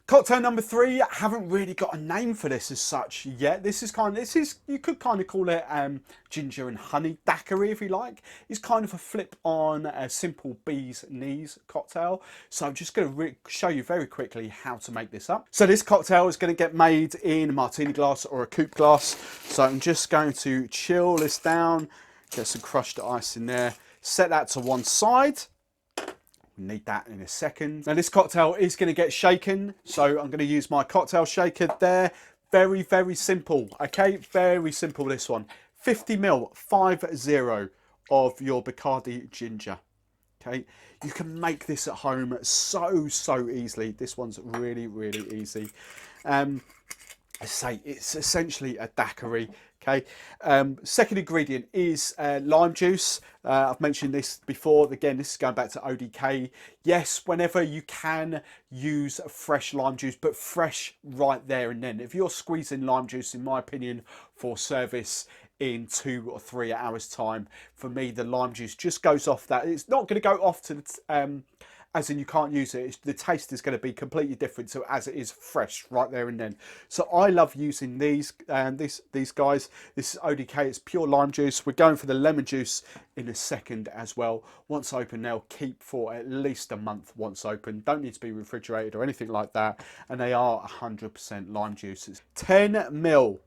Cocktail number 3, I haven't really got a name for this as such yet. You could kind of call it ginger and honey daiquiri if you like. It's kind of a flip on a simple bee's knees cocktail. So I'm just going to show you very quickly how to make this up. So this cocktail is going to get made in a martini glass or a coupe glass. So I'm just going to chill this down, get some crushed ice in there, set that to one side. Need that in a second. Now this cocktail is going to get shaken, so I'm going to use my cocktail shaker there. Very, very simple, okay? Very simple, this one. 50 ml, 50 of your Bacardi Ginger, okay? You can make this at home so easily. This one's really, really easy. I say it's essentially a daiquiri. Okay. Second ingredient is lime juice. I've mentioned this before. Again, this is going back to ODK. Yes, whenever you can use fresh lime juice, but fresh right there and then. If you're squeezing lime juice, in my opinion, for service in 2 or 3 hours time, for me, the lime juice just goes off that. It's not going to go off to the as in you can't use it. The taste is going to be completely different to as it is fresh right there and then. So I love using these guys. This is ODK, it's pure lime juice. We're going for the lemon juice in a second as well. Once open, they'll keep for at least a month once open. Don't need to be refrigerated or anything like that. And they are 100% lime juices. 10 ml,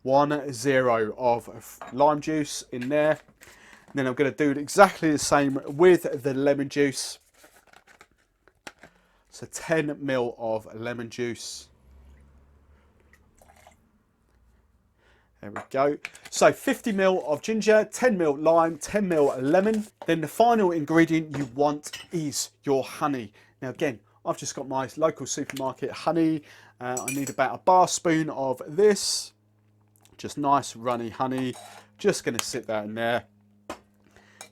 10 of lime juice in there. And then I'm going to do exactly the same with the lemon juice. So 10 ml of lemon juice. There we go. So 50 ml of ginger, 10 ml lime, 10 ml lemon. Then the final ingredient you want is your honey. Now again, I've just got my local supermarket honey. I need about a bar spoon of this. Just nice runny honey. Just going to sit that in there.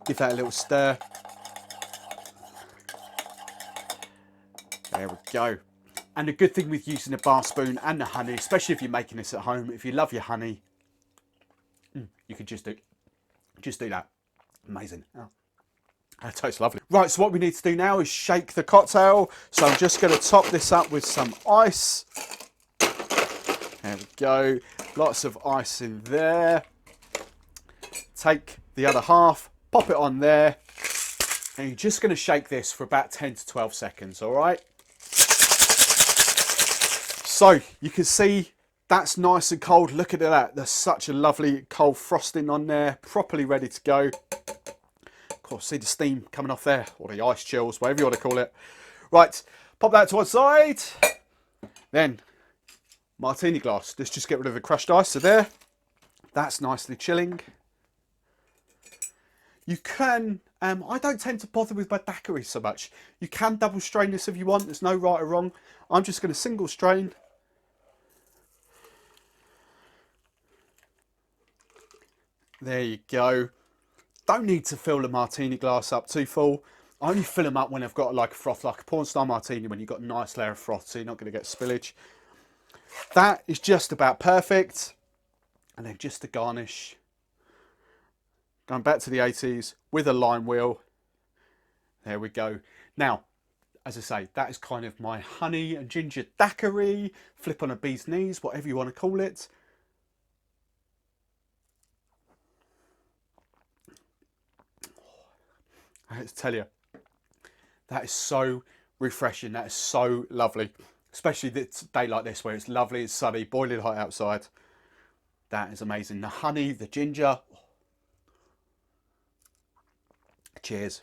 Give that a little stir. There we go. And the good thing with using the bar spoon and the honey, especially if you're making this at home, if you love your honey, you could just do that. Amazing. Oh, that tastes lovely. Right, so what we need to do now is shake the cocktail. So I'm just going to top this up with some ice. There we go. Lots of ice in there. Take the other half, pop it on there. And you're just going to shake this for about 10 to 12 seconds, all right? So you can see that's nice and cold. Look at that. There's such a lovely cold frosting on there, properly ready to go. Of course, see the steam coming off there, or the ice chills, whatever you want to call it. Right, pop that to one side. Then, martini glass. Let's just get rid of the crushed ice. So there, that's nicely chilling. You can, I don't tend to bother with my daiquiri so much. You can double strain this if you want. There's no right or wrong. I'm just going to single strain. There you go. Don't need to fill the martini glass up too full. I only fill them up when I've got like a froth, like a porn style martini, when you've got a nice layer of froth, so you're not going to get spillage. That is just about perfect. And then just to garnish, going back to the 80s with a lime wheel. There we go. Now, as I say, that is kind of my honey and ginger daiquiri, flip on a bee's knees, whatever you want to call it. I have to tell you, that is so refreshing. That is so lovely. Especially this day like this where it's lovely, it's sunny, boiling hot outside. That is amazing. The honey, the ginger. Cheers.